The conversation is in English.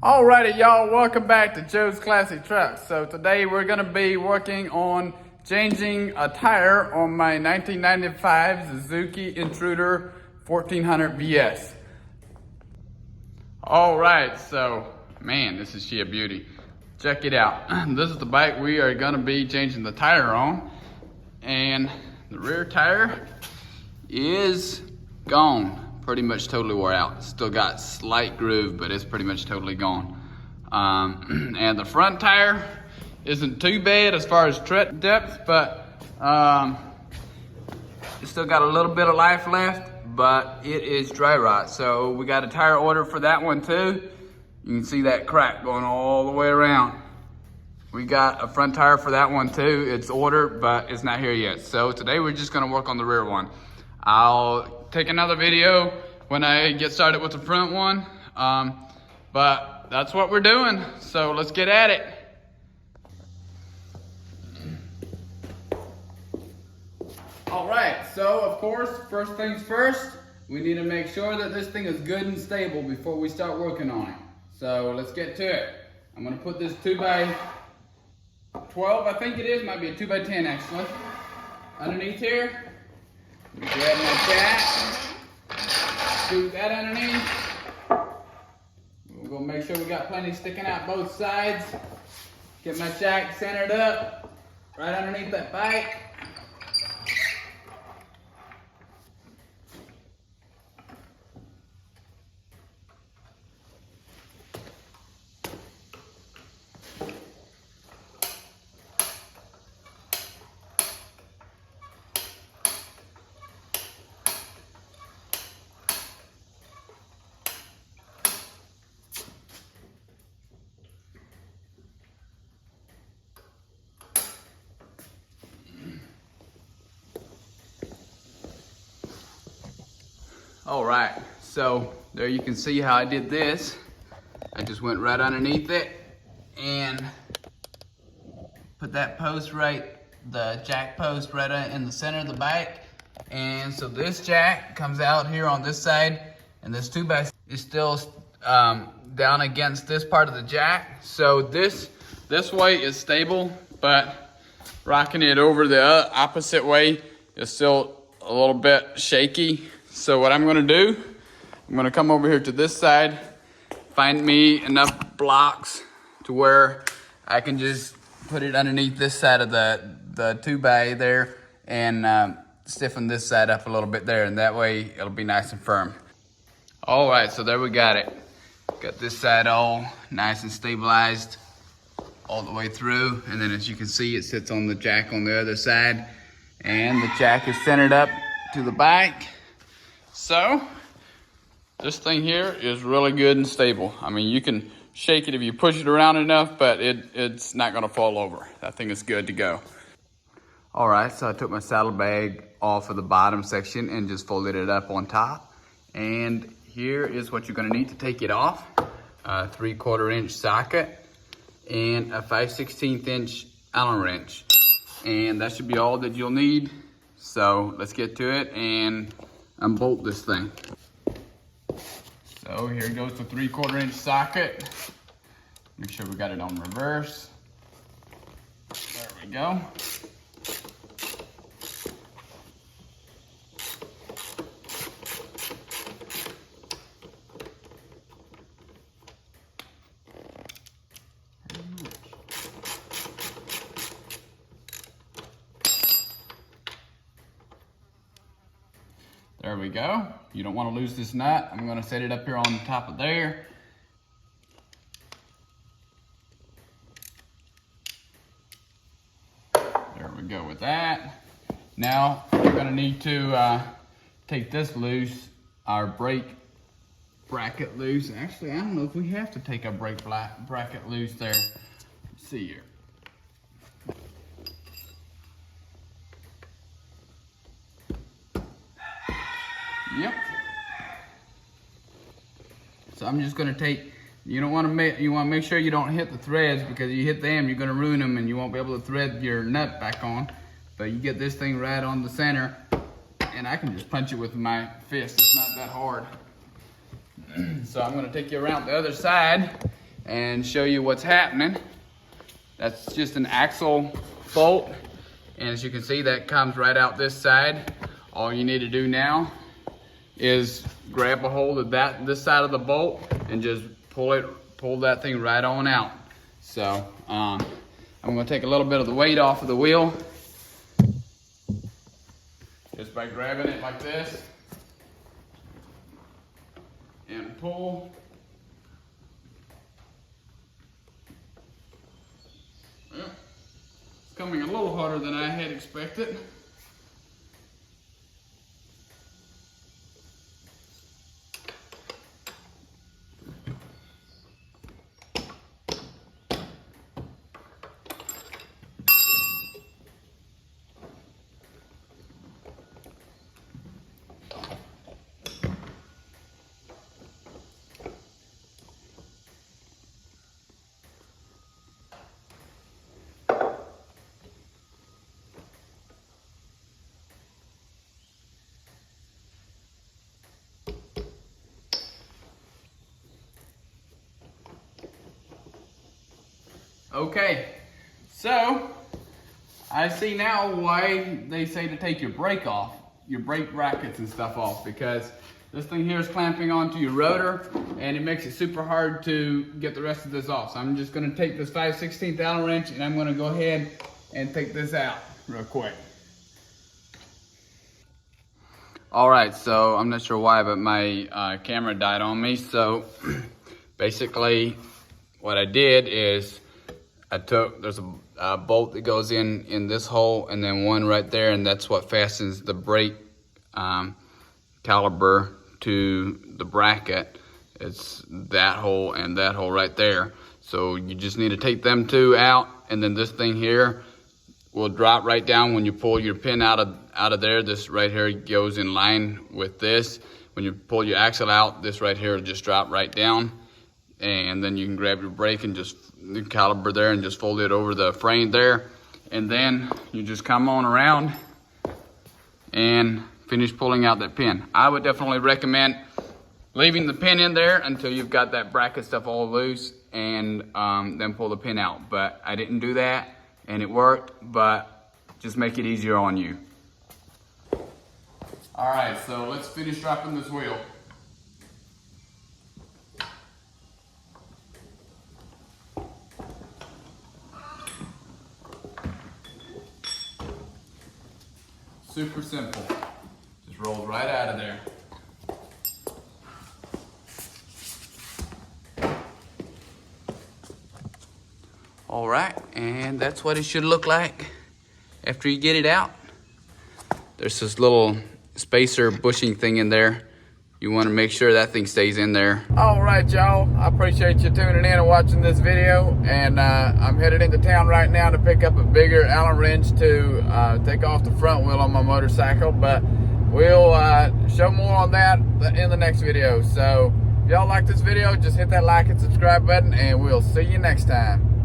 Alrighty, y'all, welcome back to Joe's Classic Trucks. So today we're gonna be working on changing a tire on my 1995 Suzuki Intruder 1400 VS. Alright, so, man, this is sheer beauty. Check it out. This is the bike we are gonna be changing the tire on. And the rear tire is gone. Pretty much totally wore out. Still got slight groove, but it's pretty much totally gone. And the front tire isn't too bad as far as tread depth, but it's still got a little bit of life left, but it is dry rot. So we got a tire order for that one too. You can see that crack going all the way around. We got a front tire for that one too. It's ordered, but it's not here yet. So today we're just gonna work on the rear one. I'll take another video when I get started with the front one, but that's what we're doing, so let's get at it. All right, so of course, first things first, we need to make sure that this thing is good and stable before we start working on it. So let's get to it. I'm gonna put this 2x12, I think it is, might be a 2x10 actually, underneath here. Grab my jack, scoot that underneath. We're gonna make sure we got plenty sticking out both sides. Get my jack centered up, right underneath that bike. All right, so there you can see how I did this. I just went right underneath it and put that post the jack post right in the center of the bike. And so this jack comes out here on this side, and this 2x is still down against this part of the jack. So this way is stable, but rocking it over the opposite way is still a little bit shaky. So what I'm gonna do, I'm gonna come over here to this side, find me enough blocks to where I can just put it underneath this side of the 2x there and stiffen this side up a little bit there, and that way it'll be nice and firm. All right, so there we got it. Got this side all nice and stabilized all the way through, and then as you can see, it sits on the jack on the other side, and the jack is centered up to the bike. So, this thing here is really good and stable. I mean, you can shake it if you push it around enough, but it's not gonna fall over. That thing is good to go. All right, so I took my saddlebag off of the bottom section and just folded it up on top. And here is what you're gonna need to take it off. A 3/4 inch socket and a 5/16 inch Allen wrench. And that should be all that you'll need. So let's get to it and unbolt this thing. So here goes the 3/4 inch socket. Make sure we got it on reverse. There we go. There we go. You don't want to lose this nut. I'm going to set it up here on the top of there. There we go with that. Now we're going to need to take this loose, our brake bracket loose. Actually, I don't know if we have to take our brake bracket loose there. Let's see here. Yep. So I'm just gonna take, you want to make sure you don't hit the threads, because if you hit them, you're gonna ruin them and you won't be able to thread your nut back on. But you get this thing right on the center, and I can just punch it with my fist. It's not that hard. So I'm gonna take you around the other side and show you what's happening. That's just an axle bolt, and as you can see, that comes right out this side. All you need to do now is grab a hold of this side of the bolt and just pull that thing right on out. So I'm going to take a little bit of the weight off of the wheel just by grabbing it like this and pull. Well, it's coming a little harder than I had expected. Okay, so I see now why they say to take your brake off, your brake brackets and stuff off, because this thing here is clamping onto your rotor and it makes it super hard to get the rest of this off. So I'm just going to take this 5/16 Allen wrench and I'm going to go ahead and take this out real quick. All right, so I'm not sure why, but my camera died on me. So basically what I did is there's a bolt that goes in this hole and then one right there, and that's what fastens the brake caliper to the bracket. It's that hole and that hole right there. So you just need to take them two out, and then this thing here will drop right down when you pull your pin out of there. This right here goes in line with this. When you pull your axle out, this right here will just drop right down, and then you can grab your brake and just the caliper there and just fold it over the frame there, and then you just come on around and finish pulling out that pin. I would definitely recommend leaving the pin in there until you've got that bracket stuff all loose, and then pull the pin out. But I didn't do that and it worked, but just make it easier on you. All right, so let's finish dropping this wheel. Super simple. Just rolls right out of there. All right, and that's what it should look like after you get it out. There's this little spacer bushing thing in there. You want to make sure that thing stays in there. All right, y'all. I appreciate you tuning in and watching this video. And I'm headed into town right now to pick up a bigger Allen wrench to take off the front wheel on my motorcycle. But we'll show more on that in the next video. So if y'all like this video, just hit that like and subscribe button, and we'll see you next time.